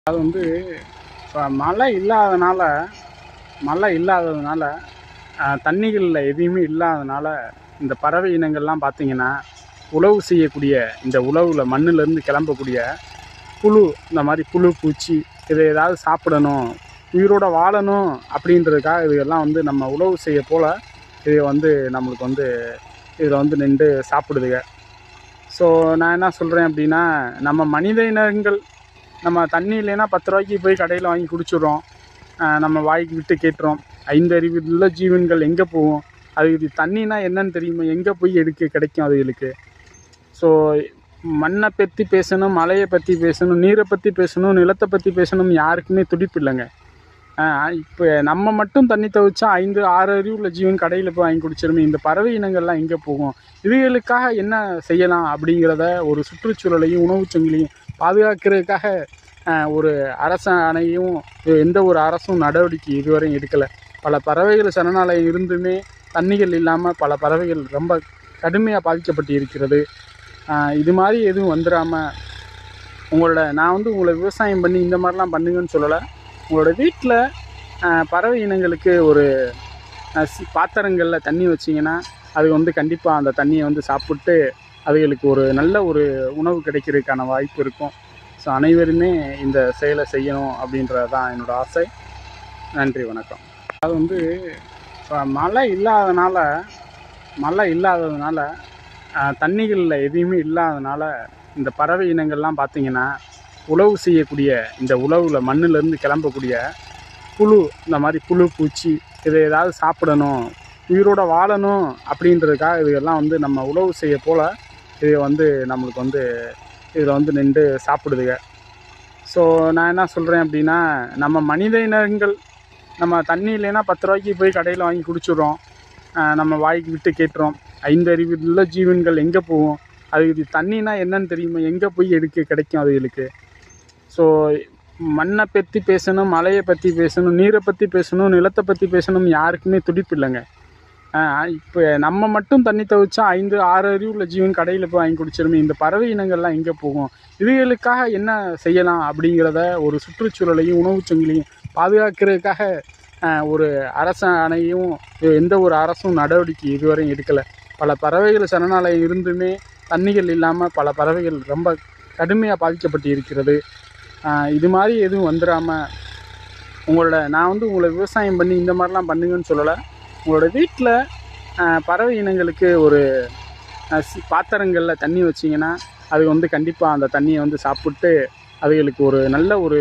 அது வந்து இப்போ மழை இல்லாததுனால தண்ணிகளில் எதுவுமே இல்லாதனால இந்த பறவை இனங்கள்லாம் பார்த்திங்கன்னா உழவு செய்யக்கூடிய இந்த உழவில் மண்ணிலேருந்து கிளம்பக்கூடிய புழு, இந்த மாதிரி புழு பூச்சி இதை ஏதாவது சாப்பிடணும், உயிரோட வாழணும் அப்படின்றதுக்காக இதெல்லாம் வந்து நம்ம உழவு செய்ய போல் இதை வந்து நம்மளுக்கு வந்து இதில் வந்து நின்று சாப்பிடுதுங்க. ஸோ நான் என்ன சொல்கிறேன் அப்படின்னா, நம்ம மனித இனங்கள் நம்ம தண்ணி இல்லைன்னா 10 ரூபாய்க்கு போய் கடையில் வாங்கி குடிச்சிடுறோம். நம்ம வாய்க்கு விட்டு கேட்டுறோம். 5 அறிவு உள்ள ஜீவன்கள் எங்கே போகும்? அதுக்கு தண்ணினா என்னன்னு தெரியுமா? எங்கே போய் கிடைக்கும் அதுகளுக்கு? ஸோ மண்ணை பற்றி பேசணும், மலையை பற்றி பேசணும், நீரை பற்றி பேசணும், நிலத்தை பற்றி பேசணும், யாருக்குமே துடிப்பு இல்லைங்க. இப்போ நம்ம மட்டும் தண்ணி தவிச்சா 5, 6 அறிவு உள்ள ஜீவன் கடையில் போய் வாங்கி குடிச்சிருமே. இந்த பறவை இனங்கள்லாம் எங்கே போகும்? இதுகளுக்காக என்ன செய்யலாம் அப்படிங்கிறத ஒரு சுற்றுச்சூழலையும் உணவுச் சங்கிலியும் பாதுகாக்கிறதுக்காக ஒரு அரசாணையும் எந்த ஒரு அரசும் நடவடிக்கை இதுவரையும் எடுக்கலை. பல பறவைகள் சரணாலயம் இருந்துமே தண்ணிகள் இல்லாமல் பல பறவைகள் ரொம்ப கடுமையாக பாதிக்கப்பட்டு இருக்கிறது. இது மாதிரி எதுவும் வந்துடாமல் நான் வந்து உங்களை விவசாயம் பண்ணி இந்த மாதிரிலாம் பண்ணுங்கன்னு சொல்லலை. உங்களோட வீட்டில் பறவை இனங்களுக்கு ஒரு பாத்திரங்களில் தண்ணி வச்சிங்கன்னா அது வந்து கண்டிப்பாக அந்த தண்ணியை வந்து சாப்பிட்டு அதுகளுக்கு ஒரு நல்ல ஒரு உணவு கிடைக்கிறதுக்கான வாய்ப்பு இருக்கும். ஸோ அனைவருமே இந்த செயலை செய்யணும் அப்படின்றது தான் என்னோடய ஆசை. நன்றி, வணக்கம். அது வந்து இப்போ மழை இல்லாததுனால தண்ணிகளில் எதுவுமே இல்லாதனால இந்த பறவை இனங்கள்லாம் பார்த்திங்கன்னா உழவு செய்யக்கூடிய இந்த உழவில் மண்ணிலேருந்து கிளம்பக்கூடிய புழு, இந்த மாதிரி புழு பூச்சி இதை ஏதாவது சாப்பிடணும், உயிரோட வாழணும் அப்படின்றதுக்காக இதெல்லாம் வந்து நம்ம உழவு செய்ய போல் இதை வந்து நம்மளுக்கு வந்து இதில் வந்து நின்று சாப்பிடுதுங்க. ஸோ நான் என்ன சொல்கிறேன் அப்படின்னா, நம்ம மனித இனங்கள் நம்ம தண்ணி இல்லைன்னா 10 ரூபாய்க்கு போய் கடையில் வாங்கி குடிச்சிடுறோம். நம்ம வாய்க்கு விட்டு கேட்டுறோம். 5 அறிவு உள்ள ஜீவன்கள் எங்கே போகும்? அதுக்கு தண்ணினா என்னன்னு தெரியுமா? எங்கே போய் கிடைக்கும் அதுகளுக்கு? ஸோ மண்ணை பற்றி பேசணும், மலையை பற்றி பேசணும், நீரை பற்றி பேசணும், நிலத்தை பற்றி பேசணும், யாருக்குமே துடிப்பு இல்லைங்க. இப்போ நம்ம மட்டும் தண்ணி தவிச்சா 5, 6 அறிவு உள்ள ஜீவன் கடையில் போய் வாங்கி குடிச்சிருமே. இந்த பறவை இனங்கள்லாம் எங்கே போகும்? இதுகளுக்காக என்ன செய்யலாம் அப்படிங்கிறத ஒரு சுற்றுச்சூழலையும் உணவுச் சங்கிலியும் பாதுகாக்கிறதுக்காக ஒரு அரசாணையும் எந்த ஒரு அரசும் நடவடிக்கை இதுவரையும் எடுக்கலை. பல பறவைகள் சரணாலயம் இருந்துமே தண்ணிகள் இல்லாமல் பல பறவைகள் ரொம்ப கடுமையாக பாதிக்கப்பட்டு இருக்கிறது. இது மாதிரி எதுவும் வந்துடாமல் நான் வந்து உங்களை விவசாயம் பண்ணி இந்த மாதிரிலாம் பண்ணுங்கன்னு சொல்லலை. உங்களோட வீட்டில் பறவை இனங்களுக்கு ஒரு பாத்திரங்களில் தண்ணி வச்சிங்கன்னா அது வந்து கண்டிப்பாக அந்த தண்ணியை வந்து சாப்பிட்டு அதுகளுக்கு ஒரு நல்ல ஒரு